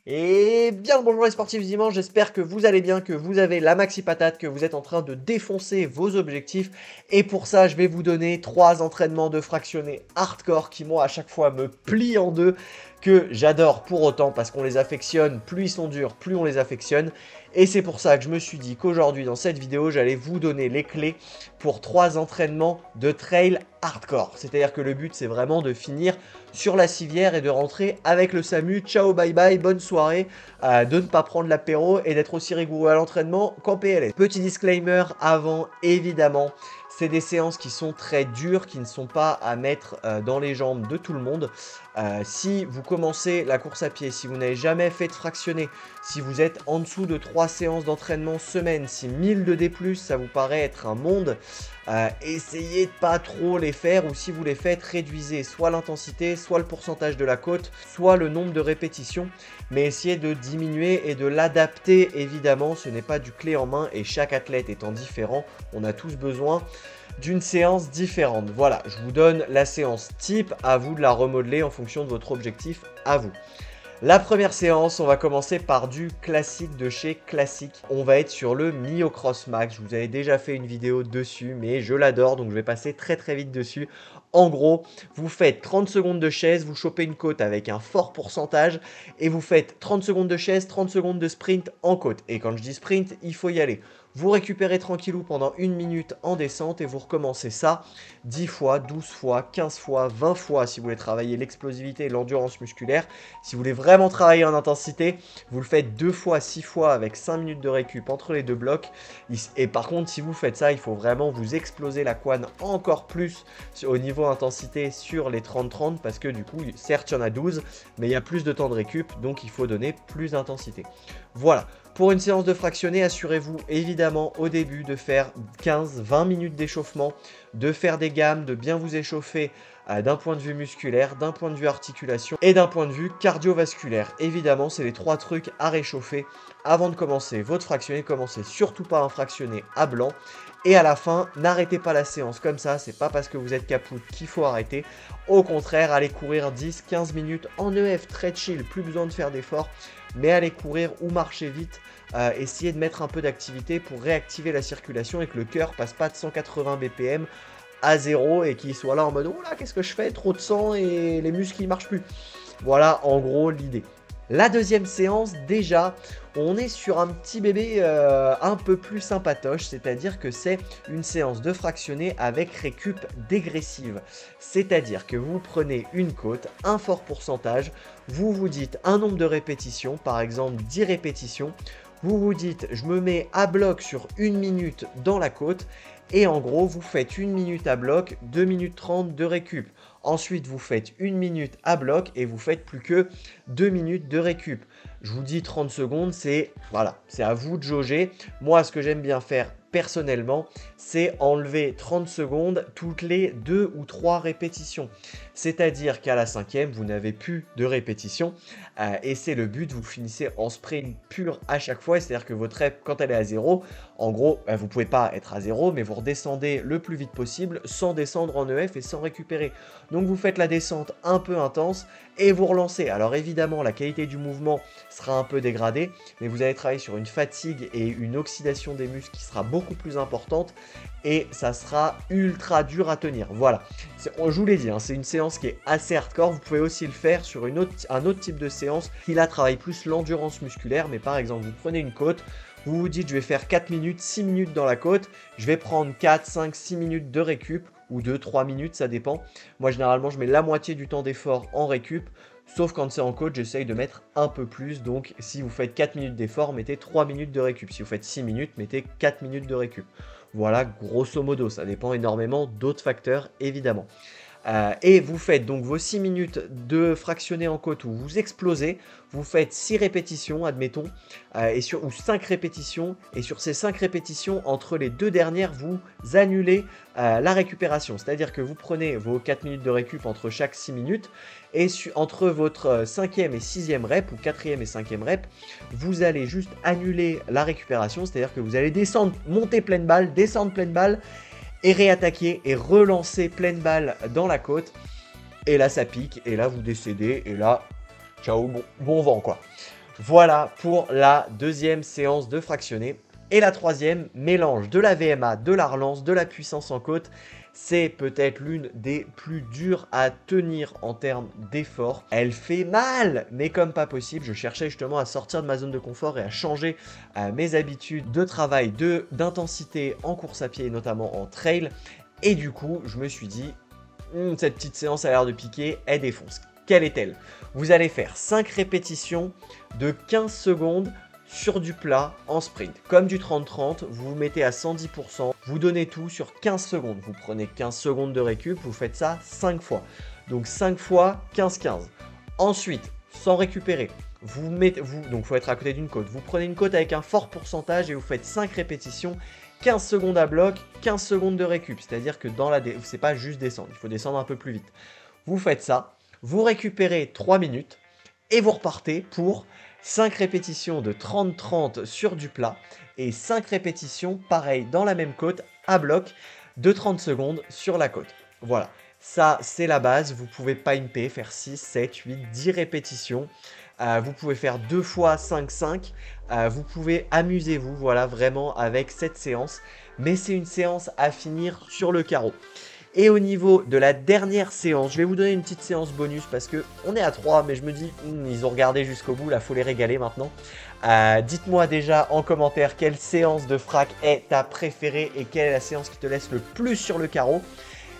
Et bien le bonjour les sportifs du dimanche, j'espère que vous allez bien, que vous avez la maxi patate, que vous êtes en train de défoncer vos objectifs. Et pour ça, je vais vous donner 3 entraînements de fractionnés hardcore qui moi à chaque fois me plient en deux, que j'adore pour autant parce qu'on les affectionne, plus ils sont durs, plus on les affectionne. Et c'est pour ça que je me suis dit qu'aujourd'hui dans cette vidéo, j'allais vous donner les clés pour 3 entraînements de trail hardcore. C'est-à-dire que le but c'est vraiment de finir sur la civière et de rentrer avec le SAMU. Ciao, bye bye, bonne soirée, de ne pas prendre l'apéro et d'être aussi rigoureux à l'entraînement qu'en PLS. Petit disclaimer avant, évidemment, c'est des séances qui sont très dures, qui ne sont pas à mettre dans les jambes de tout le monde. Si vous commencez la course à pied, si vous n'avez jamais fait de fractionné, si vous êtes en dessous de 3 séances d'entraînement semaine, si 1000 de D+, ça vous paraît être un monde, essayez de pas trop les faire, ou si vous les faites, réduisez soit l'intensité, soit le pourcentage de la côte, soit le nombre de répétitions, mais essayez de diminuer et de l'adapter évidemment, ce n'est pas du clé en main et chaque athlète étant différent, on a tous besoin d'une séance différente. Voilà, je vous donne la séance type, à vous de la remodeler en fonction de votre objectif à vous. La première séance, on va commencer par du classique de chez Classique. On va être sur le Myocross Max. Je vous avais déjà fait une vidéo dessus, mais je l'adore, donc je vais passer très vite dessus. En gros, vous faites 30 secondes de chaise, vous chopez une côte avec un fort pourcentage, et vous faites 30 secondes de chaise, 30 secondes de sprint en côte. Et quand je dis sprint, il faut y aller. Vous récupérez tranquillou pendant 1 minute en descente et vous recommencez ça 10 fois, 12 fois, 15 fois, 20 fois si vous voulez travailler l'explosivité et l'endurance musculaire. Si vous voulez vraiment travailler en intensité, vous le faites 2 fois, 6 fois avec 5 minutes de récup entre les deux blocs. Et par contre, si vous faites ça, il faut vraiment vous exploser la couenne encore plus au niveau intensité sur les 30-30 parce que du coup, certes, il y en a 12, mais il y a plus de temps de récup, donc il faut donner plus d'intensité. Voilà. Pour une séance de fractionné, assurez-vous évidemment au début de faire 15-20 minutes d'échauffement, de faire des gammes, de bien vous échauffer d'un point de vue musculaire, d'un point de vue articulation et d'un point de vue cardiovasculaire. Évidemment, c'est les 3 trucs à réchauffer avant de commencer votre fractionné. Commencez surtout pas un fractionné à blanc. Et à la fin, n'arrêtez pas la séance comme ça, c'est pas parce que vous êtes capoute qu'il faut arrêter. Au contraire, allez courir 10-15 minutes en EF, très chill, plus besoin de faire d'efforts, mais allez courir ou marcher vite. Essayez de mettre un peu d'activité pour réactiver la circulation et que le cœur passe pas de 180 BPM à 0 et qu'il soit là en mode « Oh là, qu'est-ce que je fais? Trop de sang et les muscles ils marchent plus ». Voilà en gros l'idée. La deuxième séance, déjà, on est sur un petit bébé un peu plus sympatoche, c'est-à-dire que c'est une séance de fractionné avec récup dégressive. C'est-à-dire que vous prenez une côte, un fort pourcentage, vous vous dites un nombre de répétitions, par exemple 10 répétitions, vous vous dites je me mets à bloc sur 1 minute dans la côte, et en gros vous faites 1 minute à bloc, 2 minutes 30 de récup. Ensuite, vous faites 1 minute à bloc et vous faites plus que 2 minutes de récup. Je vous dis 30 secondes, c'est voilà, c'est à vous de jauger. Moi, ce que j'aime bien faire personnellement, c'est enlever 30 secondes toutes les 2 ou 3 répétitions. C'est-à-dire qu'à la 5e, vous n'avez plus de répétition et c'est le but, vous finissez en sprint pur à chaque fois. C'est-à-dire que votre rep, quand elle est à 0, en gros, vous ne pouvez pas être à 0, mais vous redescendez le plus vite possible sans descendre en EF et sans récupérer. Donc vous faites la descente un peu intense et vous relancez. Alors évidemment, la qualité du mouvement sera un peu dégradée, mais vous allez travailler sur une fatigue et une oxydation des muscles qui sera beaucoup plus importante et ça sera ultra dur à tenir. Voilà, je vous l'ai dit, hein, c'est une séance qui est assez hardcore. Vous pouvez aussi le faire sur un autre type de séance qui là travaille plus l'endurance musculaire, mais par exemple, vous prenez une côte, vous vous dites je vais faire 4 minutes, 6 minutes dans la côte, je vais prendre 4, 5, 6 minutes de récup, ou 2-3 minutes, ça dépend. Moi, généralement, je mets la moitié du temps d'effort en récup, sauf quand c'est en côte, j'essaye de mettre un peu plus. Donc, si vous faites 4 minutes d'effort, mettez 3 minutes de récup. Si vous faites 6 minutes, mettez 4 minutes de récup. Voilà, grosso modo, ça dépend énormément d'autres facteurs, évidemment. Et vous faites donc vos 6 minutes de fractionné en côte où vous explosez, vous faites 6 répétitions, admettons, ou 5 répétitions, et sur ces 5 répétitions, entre les deux dernières, vous annulez la récupération. C'est-à-dire que vous prenez vos 4 minutes de récup entre chaque 6 minutes, et entre votre 5e et 6e rep, ou 4e et 5e rep, vous allez juste annuler la récupération, c'est-à-dire que vous allez descendre, monter pleine balle, descendre pleine balle, et réattaquer et relancer pleine balle dans la côte. Et là, ça pique. Et là, vous décédez. Et là, ciao, bon vent, quoi. Voilà pour la deuxième séance de fractionné. Et la troisième, mélange de la VMA, de la relance, de la puissance en côte. C'est peut-être l'une des plus dures à tenir en termes d'effort. Elle fait mal, mais comme pas possible, je cherchais justement à sortir de ma zone de confort et à changer mes habitudes de travail, d'intensité en course à pied, notamment en trail. Et du coup, je me suis dit, cette petite séance a l'air de piquer, elle défonce. Quelle est-elle? Vous allez faire 5 répétitions de 15 secondes sur du plat en sprint. Comme du 30-30, vous vous mettez à 110%, vous donnez tout sur 15 secondes. Vous prenez 15 secondes de récup, vous faites ça 5 fois. Donc 5 fois 15-15. Ensuite, sans récupérer, donc il faut être à côté d'une côte. Vous prenez une côte avec un fort pourcentage et vous faites 5 répétitions, 15 secondes à bloc, 15 secondes de récup. C'est-à-dire que c'est pas juste descendre, il faut descendre un peu plus vite. Vous faites ça. Vous récupérez 3 minutes et vous repartez pour 5 répétitions de 30-30 sur du plat et 5 répétitions, pareil, dans la même côte, à bloc, de 30 secondes sur la côte. Voilà, ça c'est la base. Vous pouvez pimper, faire 6, 7, 8, 10 répétitions. Vous pouvez faire 2 fois 5-5. Vous pouvez amuser-vous, voilà, vraiment avec cette séance. Mais c'est une séance à finir sur le carreau. Et au niveau de la dernière séance, je vais vous donner une petite séance bonus parce que on est à 3, mais je me dis, ils ont regardé jusqu'au bout, là, faut les régaler maintenant. Dites-moi déjà en commentaire quelle séance de frac est ta préférée et quelle est la séance qui te laisse le plus sur le carreau.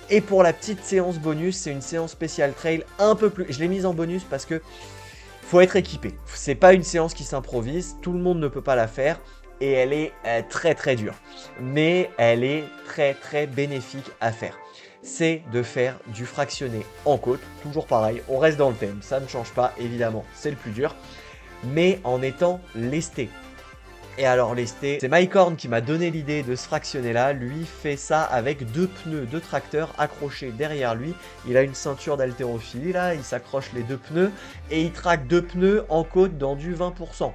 Et pour la petite séance bonus, c'est une séance spéciale trail un peu plus... Je l'ai mise en bonus parce que faut être équipé. C'est pas une séance qui s'improvise, tout le monde ne peut pas la faire. Et elle est très dure. Mais elle est très bénéfique à faire. C'est de faire du fractionné en côte. Toujours pareil, on reste dans le thème. Ça ne change pas, évidemment, c'est le plus dur. Mais en étant lesté. Et alors lesté, c'est Mike Horn qui m'a donné l'idée de ce fractionné là. Lui fait ça avec 2 pneus de tracteur accrochés derrière lui. Il a une ceinture d'haltérophilie là, il s'accroche les 2 pneus. Et il traque 2 pneus en côte dans du 20%.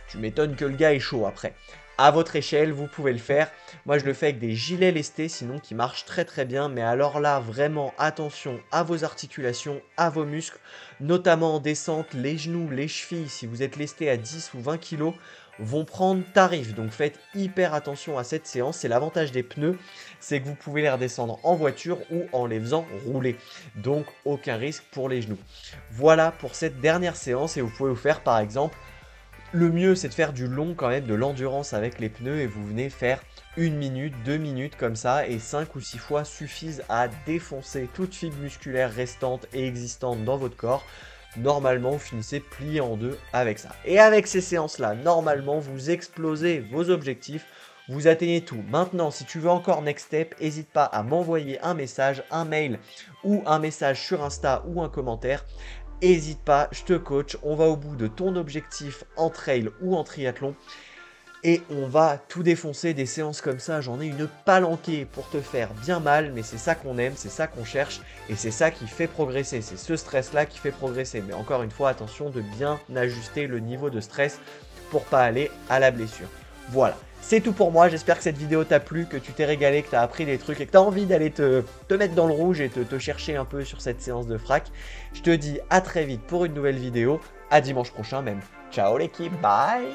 Tu m'étonnes que le gars est chaud après. À votre échelle, vous pouvez le faire. Moi, je le fais avec des gilets lestés, sinon qui marchent très bien. Mais alors là, vraiment, attention à vos articulations, à vos muscles, notamment en descente, les genoux, les chevilles, si vous êtes lesté à 10 ou 20 kg, vont prendre tarif. Donc faites hyper attention à cette séance. C'est l'avantage des pneus, c'est que vous pouvez les redescendre en voiture ou en les faisant rouler. Donc aucun risque pour les genoux. Voilà pour cette dernière séance et vous pouvez vous faire par exemple... Le mieux, c'est de faire du long quand même, de l'endurance avec les pneus et vous venez faire 1 minute, 2 minutes comme ça et 5 ou 6 fois suffisent à défoncer toute fibre musculaire restante et existante dans votre corps. Normalement, vous finissez plié en deux avec ça. Et avec ces séances-là, normalement, vous explosez vos objectifs, vous atteignez tout. Maintenant, si tu veux encore Next Step, n'hésite pas à m'envoyer un message, un mail ou un message sur Insta ou un commentaire. N'hésite pas, je te coach, on va au bout de ton objectif en trail ou en triathlon et on va tout défoncer. Des séances comme ça, j'en ai une palanquée pour te faire bien mal, mais c'est ça qu'on aime, c'est ça qu'on cherche et c'est ça qui fait progresser. C'est ce stress-là qui fait progresser. Mais encore une fois, attention de bien ajuster le niveau de stress pour pas aller à la blessure. Voilà. C'est tout pour moi, j'espère que cette vidéo t'a plu, que tu t'es régalé, que tu as appris des trucs et que tu as envie d'aller te mettre dans le rouge et te chercher un peu sur cette séance de frac. Je te dis à très vite pour une nouvelle vidéo, à dimanche prochain même. Ciao l'équipe, bye!